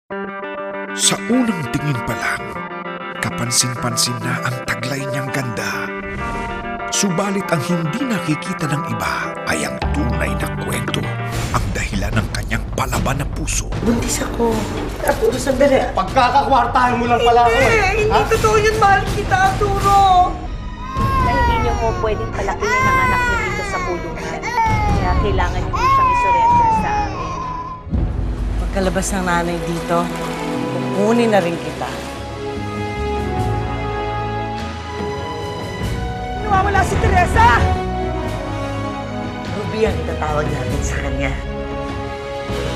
Sa unang tingin pa lang, kapansin-pansin na ang taglay niyang ganda. Subalit ang hindi nakikita ng iba ay ang tunay na kwento, ang dahilan ng kanyang palaban na puso. Buntis ako. Arturo, sandali. Pagkakakwartahan mo lang pala ako. Hindi totoo yun. Mahal kita, Arturo. Na hindi niyo po pwedeng palakinin ang anak niyo dito sa kulungan. Kaya kailangan niyo siyang isurrender sa amin. Pagkalabas ng nanay dito, kukunin na rin kita. Nawawala si Teresa! Ruby ang itatawag natin sa kanya.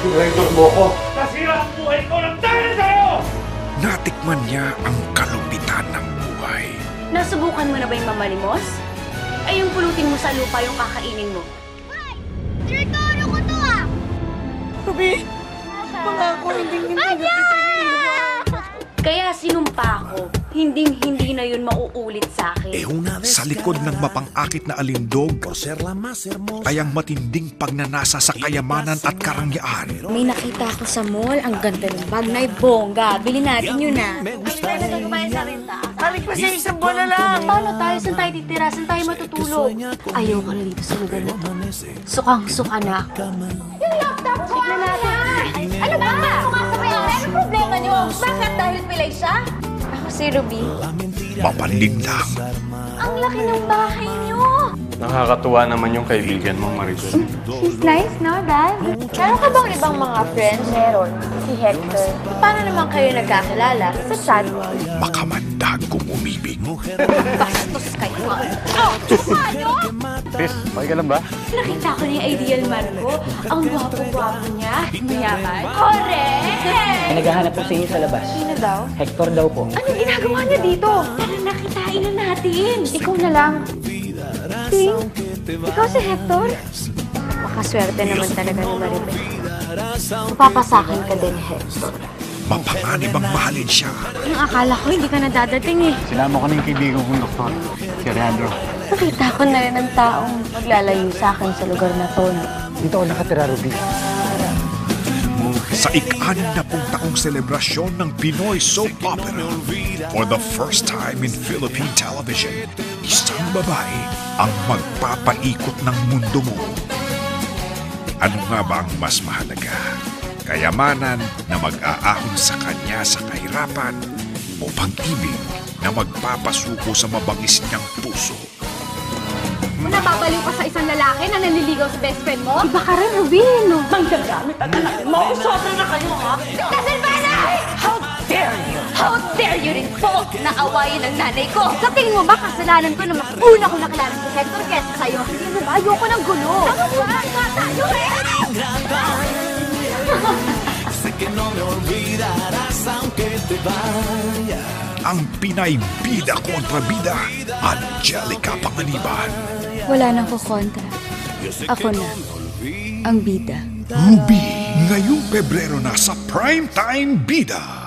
Director mo ko. Nasira ang buhay ko ng dahil sa'yo! Natikman niya ang kalupitan ng buhay. Nasubukan mo na ba yung mamalimos? Ay yung pulutin mo sa lupa yung kakainin mo. Direktoro ko to ah! Ruby! Pangako, hindi kita iiwan. Kaya sinumpa ko, hindi na yun mauulit sa akin. Sa likod ng mapang-akit na alindog ay ang matinding pagnanasa sa kayamanan at karangyaan. May nakita ako sa mall, ang ganda ng bag na bongga. Bilhin natin yun na. Halik pa siya isang bola lang! Paano tayo? Saan tayo titira? Saan tayo matutulog? Ayoko na dito sa lugar na to. Sukang-suka na ako. Yung laptop ko! Ano ba? Sumasabay ako. Ano problema niyo? Bakit dahil pilay siya? Ako si Ruby. Mapanlinlang, Ang laki ng bahay niyo! Nakakatuwa naman yung kaibigan mo, Maricel. She's nice, no, Dad? Meron ka bang ibang mga friends? Meron. Si Hector. Paano naman kayo nagkakilala? Sa chat. makamandag kung umibig. Bastos kayo. Chris, okay ka lang ba? Nakita ko na yung ideal man ko. Ang gwapo-gwapo niya. Mayaman. Correct! Naghahanap po sa inyo sa labas. Sino daw? Hector daw po. Ano ginagawa niya dito? Tara na, kitain na natin. Ikaw na lang. Ting, ikaw si Hector? Makaswerte naman talaga ni Maribel. Mapapasakin ka din, Hector. Mapanganib ang mahalin siya. Yung akala ko hindi ka nadadating eh. Sinama ko na yung kaibigan kong doktor, si Alejandro. Nakita ko na rin ang taong maglalayo sa akin sa lugar na to. Dito ako nakatira, Ruby. Sa ika-60 taong selebrasyon ng Pinoy Soap Opera, for the first time in Philippine television, isang babae ang magpapaikot ng mundo mo. Ano nga ba ang mas mahalaga? Kayamanan na mag-aahon sa kanya sa kahirapan o pag-ibig na magpapasuko sa mabangis niyang puso? Napapaliw ka sa isang lalaki na nanliligaw sa best friend mo? Iba ka rin, Ruby, no? Manggagamit ang anak mo. Sobra na kayo, ha? Kasilvana! How dare you? How dare you rin po na awayin ang nanay ko? Sa tingin mo ba kasalanan ko na mas una ko nakilala si Hector kesa sa'yo? Hindi mo ba? Ayoko ng gulo. Ano mo ba? Tayo eh! Ang Pinay Bida kontra Bida, Angelica Panganiban. Wala nang kukontra. Ako na, ang bida. Ruby, ngayong Pebrero na sa Primetime Bida.